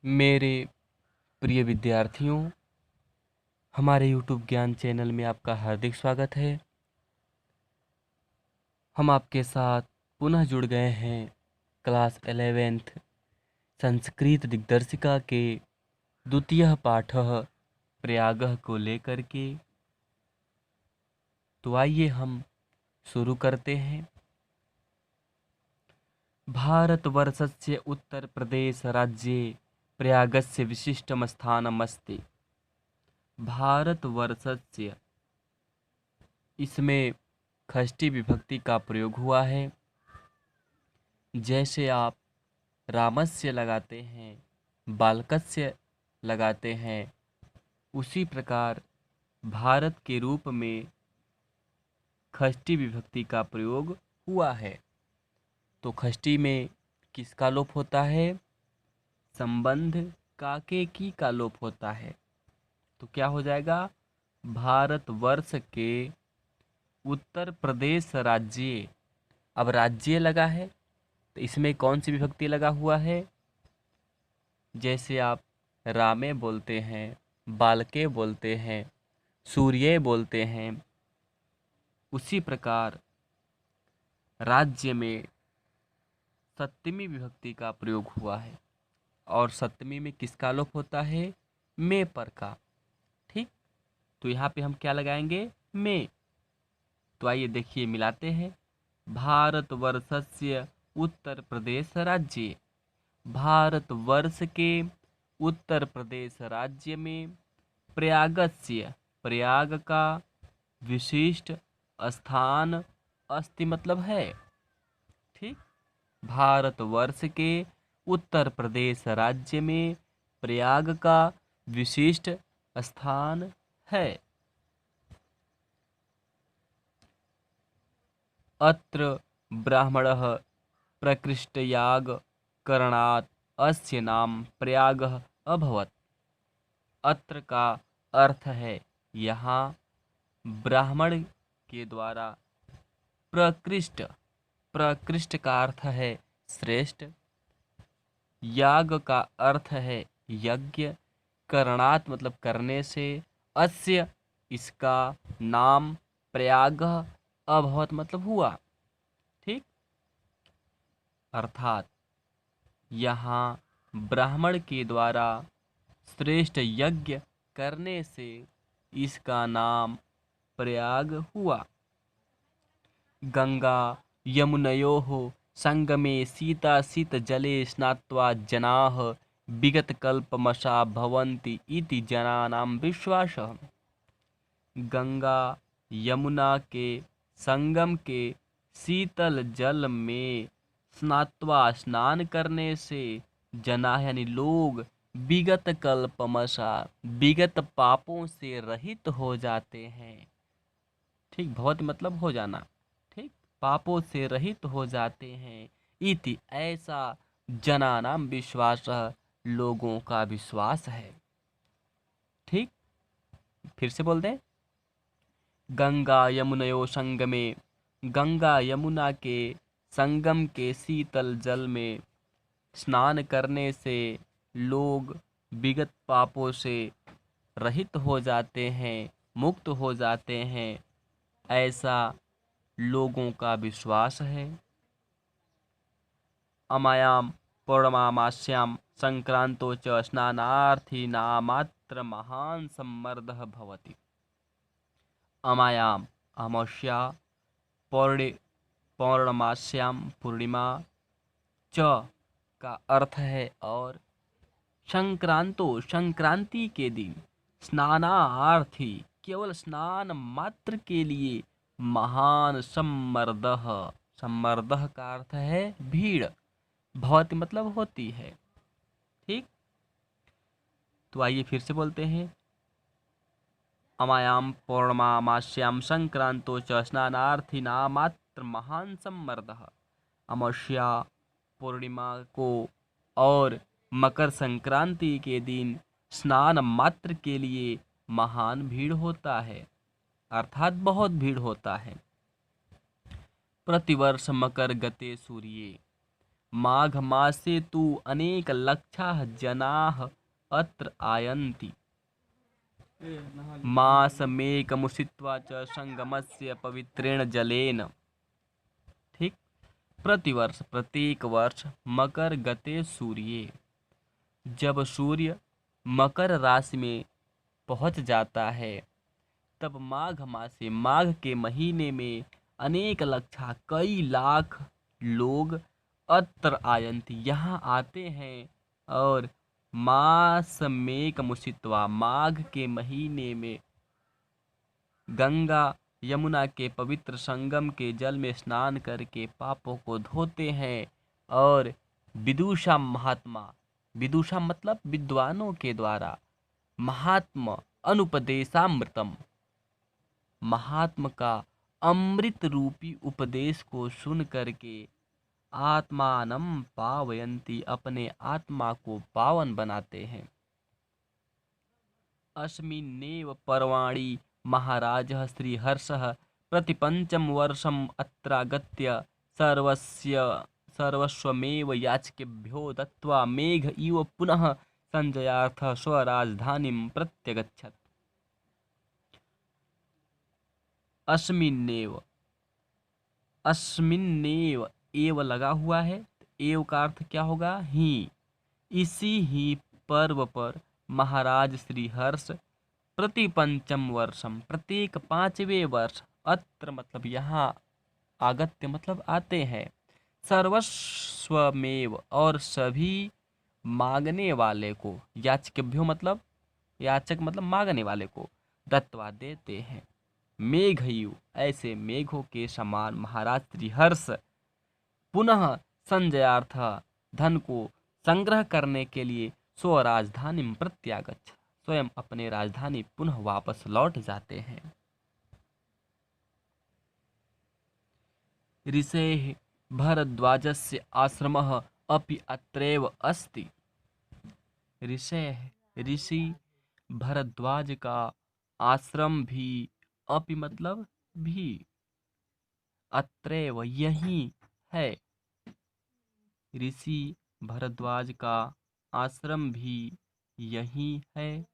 मेरे प्रिय विद्यार्थियों, हमारे YouTube ज्ञान चैनल में आपका हार्दिक स्वागत है। हम आपके साथ पुनः जुड़ गए हैं क्लास 11th संस्कृत दिग्दर्शिका के द्वितीय पाठः प्रयागः को लेकर के। तो आइए हम शुरू करते हैं। भारतवर्षस्य उत्तरप्रदेशराज्ये प्रयागस्य विशिष्टं स्थानमस्ति। भारतवर्षस्य, इसमें षष्ठी विभक्ति का प्रयोग हुआ है। जैसे आप रामस्य लगाते हैं, बालकस्य लगाते हैं, उसी प्रकार भारत के रूप में षष्ठी विभक्ति का प्रयोग हुआ है। तो षष्ठी में किसका लोप होता है? संबंध काके की का लोप होता है। तो क्या हो जाएगा? भारतवर्ष के उत्तर प्रदेश राज्य। अब राज्य लगा है तो इसमें कौन सी विभक्ति लगा हुआ है? जैसे आप रामे बोलते हैं, बालके बोलते हैं, सूर्य बोलते हैं, उसी प्रकार राज्य में सप्तमी विभक्ति का प्रयोग हुआ है। और सप्तमी में किसका लोप होता है? में पर का। ठीक, तो यहाँ पे हम क्या लगाएंगे? में। तो आइए देखिए, मिलाते हैं। भारतवर्षस्य उत्तर प्रदेश राज्य। भारतवर्ष के उत्तर प्रदेश राज्य में प्रयागस्य, प्रयाग का विशिष्ट स्थान अस्ति मतलब है। ठीक, भारतवर्ष के उत्तर प्रदेश राज्य में प्रयाग का विशिष्ट स्थान है। अत्र ब्राह्मणः प्रकृष्टयाग करणात् अस्य नाम प्रयागः अभवत्। अत्र का अर्थ है यहाँ। ब्राह्मण के द्वारा प्रकृष्ट, प्रकृष्ट का अर्थ है श्रेष्ठ, याग का अर्थ है यज्ञ, करणात् मतलब करने से, अस्य इसका नाम, प्रयागः अभवत मतलब हुआ। ठीक, अर्थात यहाँ ब्राह्मण के द्वारा श्रेष्ठ यज्ञ करने से इसका नाम प्रयाग हुआ। गंगा यमुनयोः संगमे शीतजले स्नात्वा जनाः विगतकल्पमशा भवन्ति इति जनानां विश्वासः। गंगा यमुना के संगम के शीतल जल में स्नात्वा स्नान करने से जना यानी लोग विगत कल्पमशा, विगत पापों से रहित हो जाते हैं। ठीक, भवत मतलब हो जाना। ठीक, पापों से रहित हो जाते हैं। इति ऐसा जनानाम विश्वास, लोगों का विश्वास है। ठीक, फिर से बोल दें। गंगा यमुनयो संगमे, गंगा यमुना के संगम के शीतल जल में स्नान करने से लोग विगत पापों से रहित हो जाते हैं, मुक्त हो जाते हैं, ऐसा लोगों का विश्वास है। अमायाम पौर्णमास्यां संक्रांतो च स्नानार्थीनामात्र महान सम्मर्दः भवति। अमायाम अमावस्या, पौर्णमास्यां पूर्णिमा, च का अर्थ है और, संक्रांतो संक्रांति के दिन, स्नानार्थी केवल स्नान मात्र के लिए, महान सम्मर्दः, सम्मर्दः का अर्थ है भीड़, भवति मतलब होती है। ठीक, तो आइए फिर से बोलते हैं। अमायाम पौर्णमास्यां संक्रांतो च स्नानार्थीनामात्र महान सम्मर्दः। अमावस्या, पूर्णिमा को और मकर संक्रांति के दिन स्नान मात्र के लिए महान भीड़ होता है, अर्थात बहुत भीड़ होता है। प्रतिवर्ष मकर गते सूर्ये, माघ मासे तु अनेक लक्षाः जनाः अत्र आयन्ति। मासमेकमुषित्वा च संगमस्य पवित्रेण जलेन। ठीक। प्रतिवर्ष प्रत्येक वर्ष मकर गते सूर्ये, जब सूर्य मकर राशि में पहुंच जाता है, तब माघ मासे माघ के महीने में अनेक लक्षा कई लाख लोग अत्र आयंती यहाँ आते हैं। और मास में कमुषित्वा माघ के महीने में गंगा यमुना के पवित्र संगम के जल में स्नान करके पापों को धोते हैं। और विदुषा महात्मा, विदुषा मतलब विद्वानों के द्वारा, महात्मा अनुपदेशामृतम, महात्मा का अमृत रूपी उपदेश को सुन करके आत्मानं पावयन्ति, अपने आत्मा को पावन बनाते हैं। अस्मिन्नेव पर्वाणि महाराजः श्रीहर्षः प्रतिपञ्चम वर्षम् अत्रागत्य सर्वस्वमेव याचकेभ्यो दत्त्वा मेघ इव पुनः संजयार्थः स्वराजधानीं प्रत्यगच्छत्। अस्मिन्नेव, अस्मिन्नेव एव लगा हुआ है, एव का अर्थ क्या होगा? ही। इसी ही पर्व पर महाराज श्री हर्ष प्रति पंचम वर्षम, प्रत्येक 5वें वर्ष, अत्र मतलब यहाँ, आगत्य मतलब आते हैं, सर्वस्वमेव और सभी मांगने वाले को, याचकेभ्यो मतलब याचक मतलब मांगने वाले को, दत्वा देते हैं। मेघयु ऐसे मेघों के समान महाराज श्री हर्ष पुनः संजयार्थ धन को संग्रह करने के लिए स्वराजधानी प्रत्यागच्छ, स्वयं अपने राजधानी पुनः वापस लौट जाते हैं। ऋषेः भरद्वाजस्य आश्रमः अपि अत्रैव अस्ति। ऋषेः ऋषि भरद्वाज का आश्रम भी, अपि मतलब भी, अत्रैव यही है। ऋषि भरद्वाज का आश्रम भी यही है।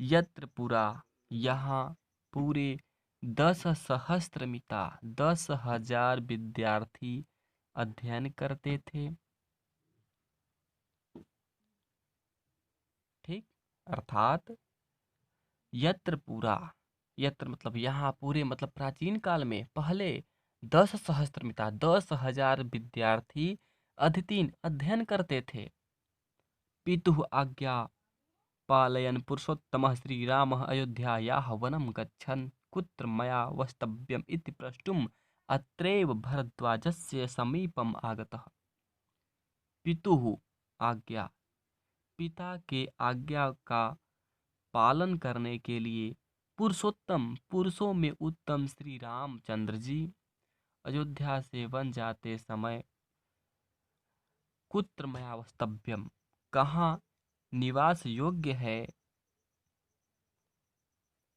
यत्र पुरा, यहाँ पूरे 10 सहस्त्रमिता 10,000 विद्यार्थी अध्ययन करते थे। ठीक, अर्थात यत्र पुरा, यत्र मतलब यहाँ, पूरे मतलब प्राचीन काल में, पहले 10 सहस्त्रमिता 10,000 विद्यार्थी अध्ययन करते थे। पितुः आज्ञा पालयन् पुरुषोत्तमः श्रीरामः अयोध्यायाः वनं गच्छन् कुत्र मया वस्तव्यम् इति प्रष्टुम् अत्रैव भरद्वाजस्य समीपम् आगतः। पितुः आज्ञा, पिता के आज्ञा का पालन करने के लिए पुरुषोत्तम, पुरुषों में उत्तम श्री रामचंद्र जी अयोध्या से वन जाते समय कुत्र मया वस्तव्यम, कहाँ निवास योग्य है।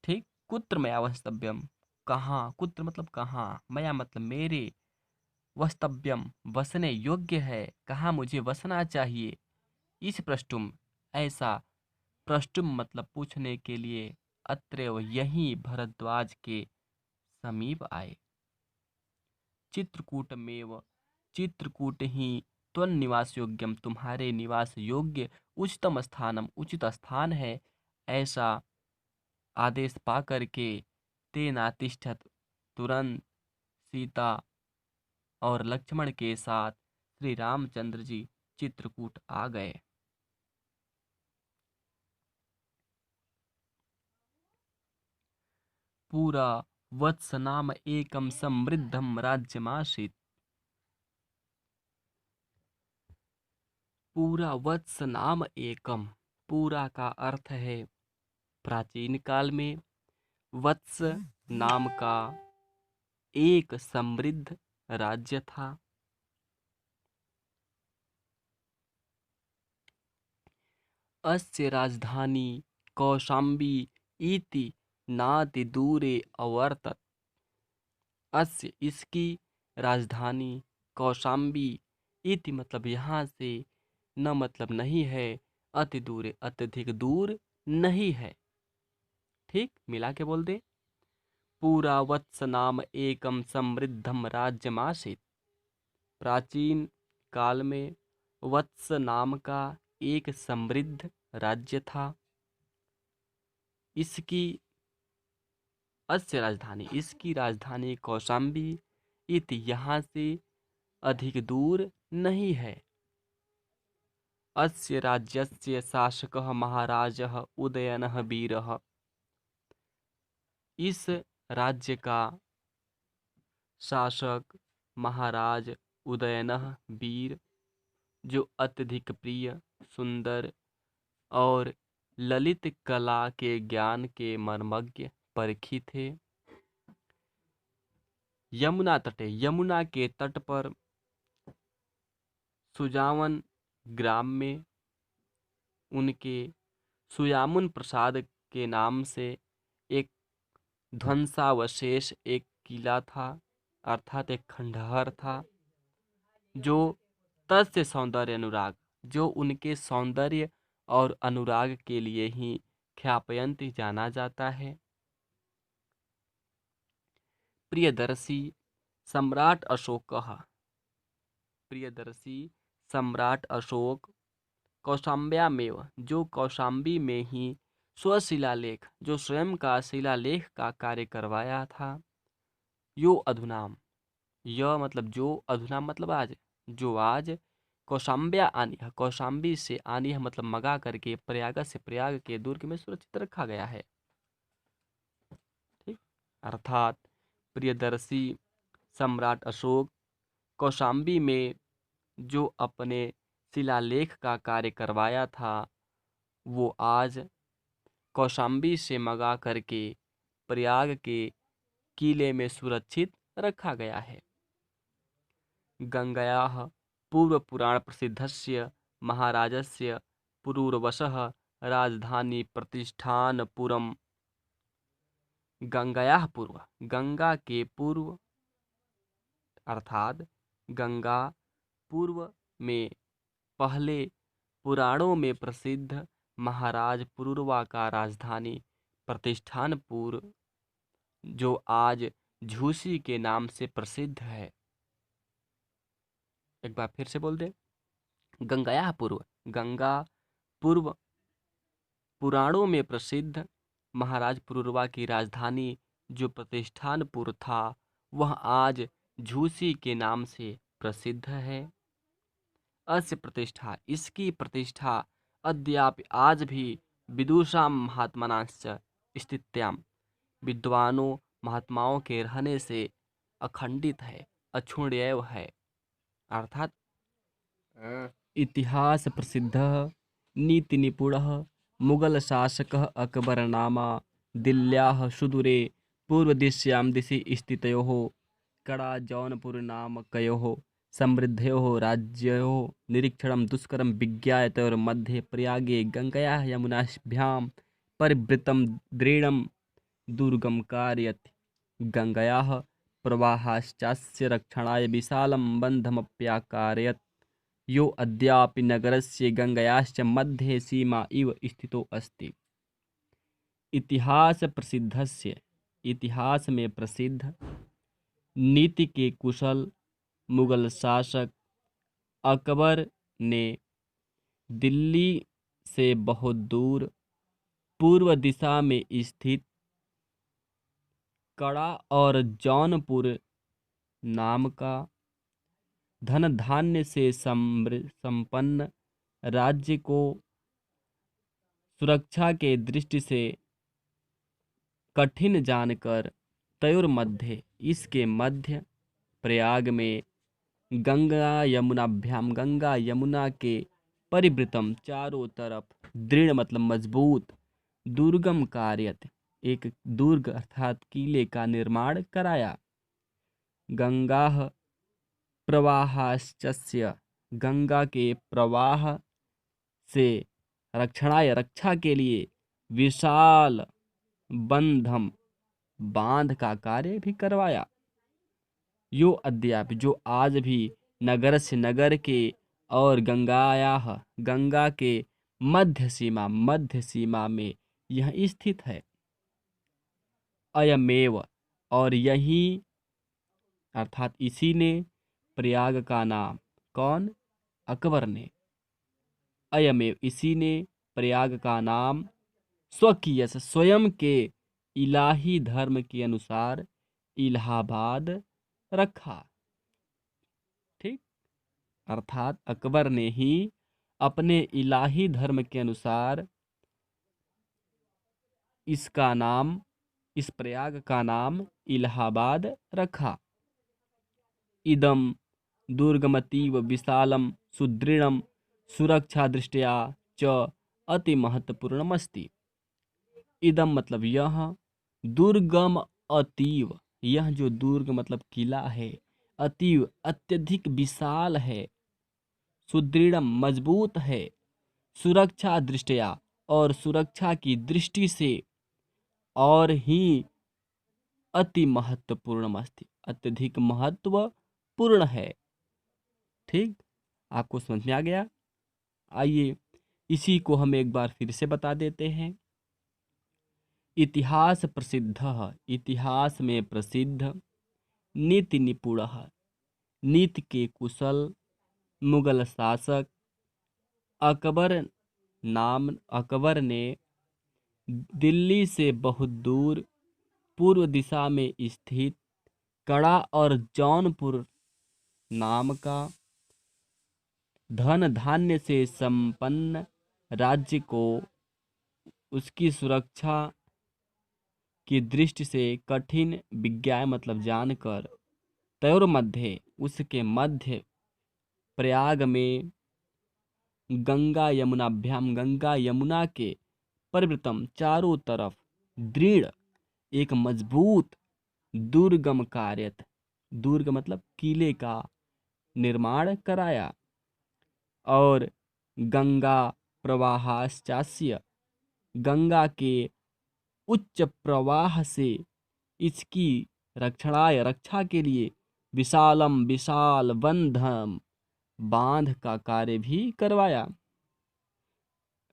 ठीक, कुत्र मया वस्तव्यम, कहाँ, कुत्र मतलब कहाँ, मया मतलब मेरे, वस्तव्यम वसने योग्य है, कहाँ मुझे वसना चाहिए। इस प्रष्टुम, ऐसा प्रष्टुम मतलब पूछने के लिए, अत्रैव यहीं भरद्वाज के समीप आए। चित्रकूटमेव, चित्रकूट ही त्वन्निवास योग्यम, तुम्हारे निवास योग्य उच्चतम स्थानम, उचित स्थान है, ऐसा आदेश पा करके तेनातिष्ठत, तुरंत सीता और लक्ष्मण के साथ श्री रामचंद्र जी चित्रकूट आ गए। पूरा वत्स नाम एकम समृद्धम राज्यमासीत। पूरा वत्स नाम एकम, पूरा का अर्थ है प्राचीन काल में वत्स नाम का एक समृद्ध राज्य था। अस्य राजधानी कौशाम्बी इति नाति दूरे अवर्तत। अस्य इसकी राजधानी कौशाम्बी इति मतलब यहाँ से, न मतलब नहीं है, अति दूर अत्यधिक दूर नहीं है। ठीक, मिला के बोल दे। पूरा वत्स नाम एकम समृद्धम राज्यमासीत। प्राचीन काल में वत्स नाम का एक समृद्ध राज्य था। इसकी इसकी राजधानी कौशाम्बी इति यहाँ से अधिक दूर नहीं है। अस्य राज्यस्य शासकः महाराजः उदयनः वीरः। इस राज्य का शासक महाराज उदयनः वीर, जो अत्यधिक प्रिय, सुंदर और ललित कला के ज्ञान के मर्मज्ञ परखी थे। यमुना के तट पर सुजावन ग्राम में उनके सुयामुन प्रसाद के नाम से एक ध्वंसावशेष एक किला था, अर्थात एक खंडहर था, जो तस्य सौंदर्य अनुराग, जो उनके सौंदर्य और अनुराग के लिए ही ख्यापयंती जाना जाता है। प्रियदर्शी सम्राट अशोकः। प्रियदर्शी सम्राट अशोक कौशाम्ब्यामेव, जो कौशाम्बी में ही स्वशिलालेख, जो स्वयं का शिलालेख का कार्य करवाया था। यो अधुनाम, यह मतलब जो, अधुनाम मतलब आज, जो आज कौशाम्ब्या आनी है, कौशाम्बी से आनी है मतलब मंगा करके प्रयाग से, प्रयाग के दुर्ग में सुरक्षित रखा गया है। ठीक, अर्थात प्रियदर्शी सम्राट अशोक कौशाम्बी में जो अपने शिलालेख का कार्य करवाया था, वो आज कौशाम्बी से मंगा करके प्रयाग के किले में सुरक्षित रखा गया है। गंगायाः पूर्वपुराण प्रसिद्धस्य महाराजस्य पुरूरवशः राजधानी प्रतिष्ठानपुरम। गंगायाः पूर्व, गंगा के पूर्व, अर्थात गंगा पूर्व में पहले पुराणों में प्रसिद्ध महाराज पुरूरवा का राजधानी प्रतिष्ठानपुर, जो आज झूसी के नाम से प्रसिद्ध है। एक बार फिर से बोल दे। गंगाया पूर्व, गंगा पूर्व पुराणों में प्रसिद्ध महाराज पुरूरवा की राजधानी जो प्रतिष्ठानपुर था, वह आज झूसी के नाम से प्रसिद्ध है। अस्य प्रतिष्ठा, इसकी प्रतिष्ठा अद्यापि आज भी विदुषां महात्मनाश्च स्थित्याम, विद्वानों महात्माओं के रहने से अखंडित है, अक्षुण्येव है। अर्थात इतिहास प्रसिद्धः नीति निपुणः मुगल शासकः अकबर नामा दिल्ल्याः सुदूरे पूर्वदिश्यां दिशि स्थितयोः कड़ा जौनपुर नामकयोः समृद्धयोः राज्ययोः निरीक्षणं दुष्करं विज्ञाय तयोर्मध्ये प्रयागे गंगायाः यमुनाभ्यां परिवृतं दृढं दुर्गम कारयति। गंगायाः प्रवाहाश्चास्य रक्षणाय विशालं बन्धमप्याकारयत्, यो अद्यापि नगरस्य गंगायाश्च मध्ये सीमा इव स्थितो अस्ति। इतिहास प्रसिद्धस्य, इतिहास में प्रसिद्ध नीति के कुशल मुगल शासक अकबर ने दिल्ली से बहुत दूर पूर्व दिशा में स्थित कड़ा और जौनपुर नाम का धन धान्य से संपन्न राज्य को सुरक्षा के दृष्टि से कठिन जानकर तयोर मध्य, इसके मध्य प्रयाग में गंगा यमुनाभ्याम, गंगा यमुना के परिवृतम, चारों तरफ दृढ़ मतलब मजबूत, दुर्गम कार्यत, एक दुर्ग अर्थात किले का निर्माण कराया। गंगा प्रवाहाश्चस्य, गंगा के प्रवाह से रक्षणाय, रक्षा के लिए विशाल बंधम, बांध का कार्य भी करवाया। यो अद्यापि, जो आज भी नगरस्य नगर के और गंगायाः गंगा के मध्य सीमा में यह स्थित है। अयमेव और यही अर्थात इसी ने प्रयाग का नाम, कौन? अकबर ने। अयमेव इसी ने प्रयाग का नाम स्वकीय स्वयं के इलाही धर्म के अनुसार इलाहाबाद रखा। ठीक, अर्थात अकबर ने ही अपने इलाही धर्म के अनुसार इसका नाम, इस प्रयाग का नाम इलाहाबाद रखा। इदम दुर्गमतीव विशालम सुदृढ़म सुरक्षा दृष्टया च अति महत्वपूर्णमस्ति। इदम मतलब यह, दुर्गम अतीव, यह जो दुर्ग मतलब किला है, अतीव अत्यधिक विशाल है, सुदृढ़ मजबूत है, सुरक्षा दृष्टया और सुरक्षा की दृष्टि से, और ही अति महत्वपूर्ण अस्ति, अत्यधिक महत्वपूर्ण है। ठीक, आपको समझ में आ गया? आइए इसी को हम एक बार फिर से बता देते हैं। इतिहास प्रसिद्ध, इतिहास में प्रसिद्ध, नीति निपुण, नीति के कुशल, मुगल शासक अकबर ने दिल्ली से बहुत दूर पूर्व दिशा में स्थित कड़ा और जौनपुर नाम का धन धान्य से संपन्न राज्य को उसकी सुरक्षा की दृष्टि से कठिन विज्ञान मतलब जानकर तयोर मध्य, उसके मध्य प्रयाग में गंगा यमुना के परिवृतम चारों तरफ दृढ़ एक मजबूत दुर्गम कार्यत, दुर्ग मतलब किले का निर्माण कराया। और गंगा प्रवाहाश्चास्य, गंगा के उच्च प्रवाह से इसकी रक्षा के लिए विशाल बंधम बांध का कार्य भी करवाया।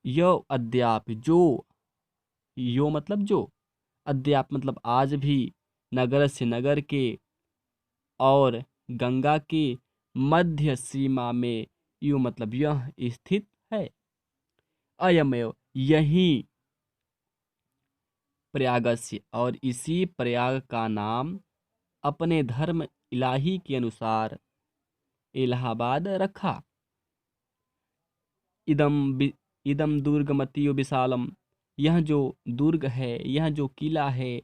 यो अद्याप, जो, यो मतलब जो, अद्याप मतलब आज भी, नगर से नगर के और गंगा के मध्य सीमा में, यू मतलब यह स्थित है। अयमेव यही प्रयागस्य और इसी प्रयाग का नाम अपने धर्म इलाही के अनुसार इलाहाबाद रखा। इदम दुर्गमतीय विशालम, यह जो दुर्ग है, यह जो किला है,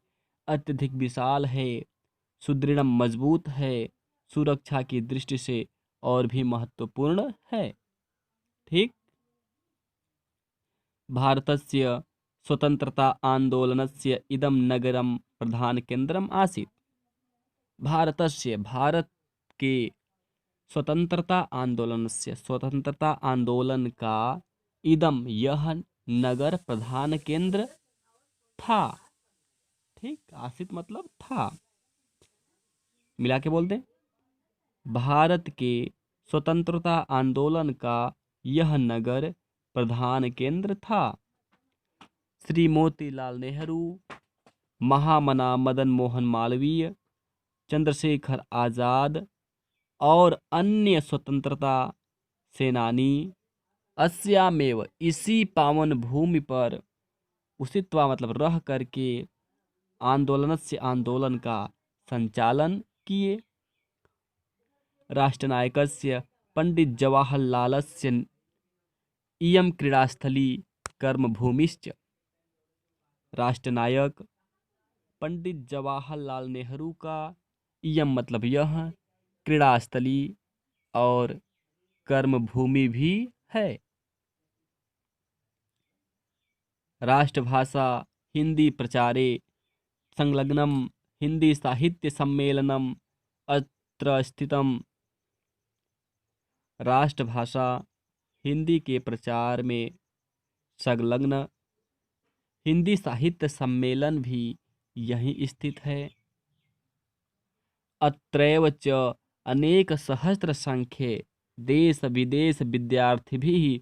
अत्यधिक विशाल है, सुदृढ़ मजबूत है, सुरक्षा की दृष्टि से और भी महत्वपूर्ण है। ठीक, भारतस्य स्वतंत्रता आंदोलनस्य इदम नगरम प्रधान केंद्रम आसीत्। भारत के स्वतंत्रता आंदोलन का इदम यह नगर प्रधान केंद्र था। ठीक, आसित मतलब था, मिला के बोलते, भारत के स्वतंत्रता आंदोलन का यह नगर प्रधान केंद्र था। श्री मोतीलाल नेहरू, महामना मदन मोहन मालवीय, चंद्रशेखर आजाद और अन्य स्वतंत्रता सेनानी अस्यामेव, इसी पावन भूमि पर उसित्वा मतलब रह करके आंदोलन का संचालन किए। राष्ट्रनायकस्य पंडित जवाहरलालस्य इयं क्रीडास्थली कर्मभूमिश्च। राष्ट्रनायक पंडित जवाहरलाल नेहरू का इयं मतलब यह क्रीडास्थली और कर्मभूमि भी है। राष्ट्रभाषा हिंदी प्रचारे संलग्नम हिंदी साहित्य सम्मेलनम अत्र स्थितम। राष्ट्रभाषा हिंदी के प्रचार में संलग्न हिंदी साहित्य सम्मेलन भी यहीं स्थित है। अत्रैव च अनेक सहस्र संख्ये देश विदेश विद्यार्थिभिः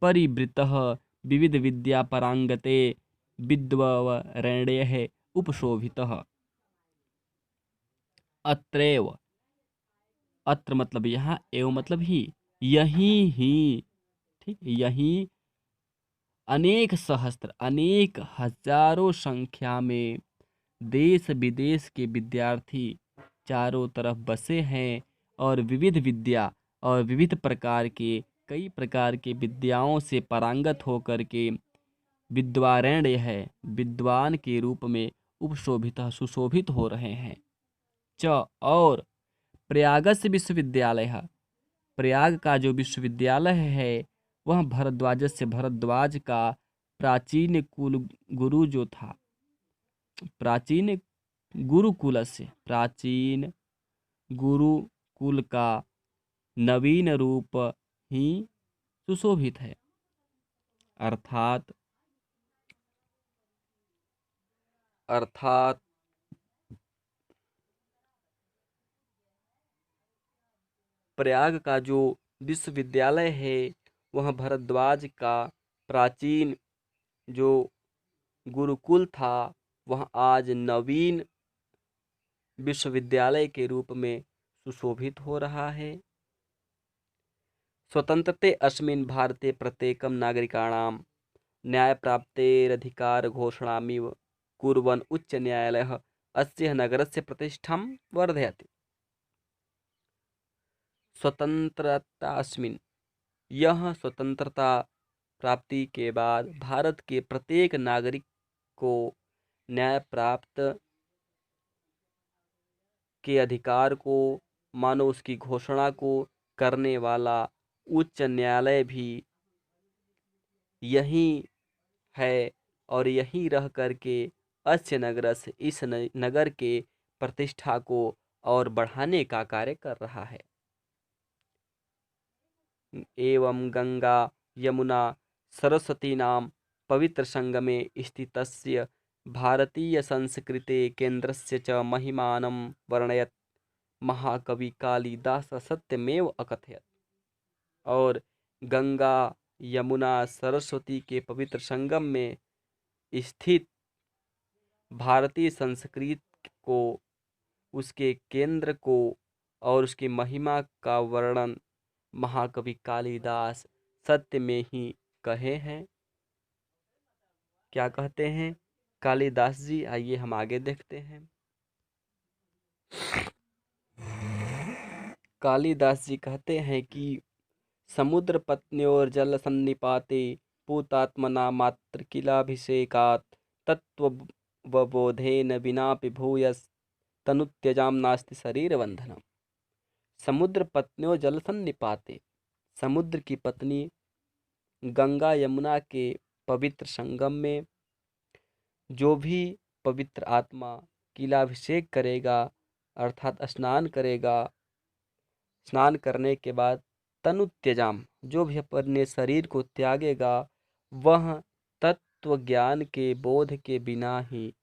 परिवृतः विविध विद्या परांगते विद्वरेण्यः उपशोभितः। अत्रैव, अत्र मतलब यहाँ, एवं मतलब ही, यहीं ही, ठीक, यहीं अनेक सहस्त्र, अनेक हजारों संख्या में देश विदेश के विद्यार्थी चारों तरफ बसे हैं और विविध विद्या और विविध प्रकार के, कई प्रकार के विद्याओं से पारंगत होकर के विद्वारेण्य है, विद्वान के रूप में उपशोभित, सुशोभित हो रहे हैं। च और प्रयागस्य विश्वविद्यालय, प्रयाग का जो विश्वविद्यालय है वह भरद्वाजस्य, भरद्वाज का प्राचीन कुल गुरु जो था, प्राचीन गुरुकुल से, प्राचीन गुरुकुल का नवीन रूप ही सुशोभित है। अर्थात अर्थात प्रयाग का जो विश्वविद्यालय है वह भरद्वाज का प्राचीन जो गुरुकुल था वह आज नवीन विश्वविद्यालय के रूप में सुशोभित हो रहा है। स्वतंत्रते अस्मिन् भारते प्रत्येकं नागरिकाणां न्यायप्राप्तेरधिकार घोषणामिव कुर्वन् उच्च न्यायालयः अस्य नगरस्य प्रतिष्ठां वर्धयति। स्वतंत्रता अस्मिन्, यह स्वतंत्रता प्राप्ति के बाद भारत के प्रत्येक नागरिक को न्याय प्राप्त के अधिकार को, मानो उसकी घोषणा को करने वाला उच्च न्यायालय भी यही है और यही रह करके अस्य नगरस्य, इस नगर के प्रतिष्ठा को और बढ़ाने का कार्य कर रहा है। एवं गंगा यमुना सरस्वती नाम पवित्र संगमे स्थितस्य भारतीय संस्कृते केंद्रस्य च महिमानं वर्णयत् महाकवि कालिदास सत्यमेव अकथयत्। और गंगा यमुना सरस्वती के पवित्र संगम में स्थित भारतीय संस्कृति को, उसके केंद्र को और उसकी महिमा का वर्णन महाकवि कालिदास सत्य में ही कहे हैं। क्या कहते हैं कालिदास जी? आइए हम आगे देखते हैं। कालिदास जी कहते हैं कि समुद्र पत्न्योर जल सन्निपाते पूतात्मना मात्र किलाभिषेकात् तत्त्वबोधेन विनापि भूयस् तनुत्यजाम नास्ति शरीर बंधनम। समुद्र पत्न्यों जल सन्निपाते, समुद्र की पत्नी गंगा यमुना के पवित्र संगम में जो भी पवित्र आत्मा किलाभिषेक करेगा अर्थात स्नान करेगा, स्नान करने के बाद तनु त्यजाम, जो भी अपने शरीर को त्यागेगा वह तत्व ज्ञान के बोध के बिना ही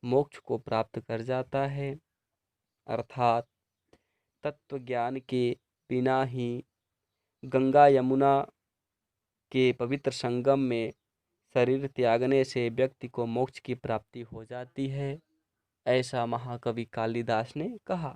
मोक्ष को प्राप्त कर जाता है। अर्थात तत्व ज्ञान के बिना ही गंगा यमुना के पवित्र संगम में शरीर त्यागने से व्यक्ति को मोक्ष की प्राप्ति हो जाती है, ऐसा महाकवि कालिदास ने कहा।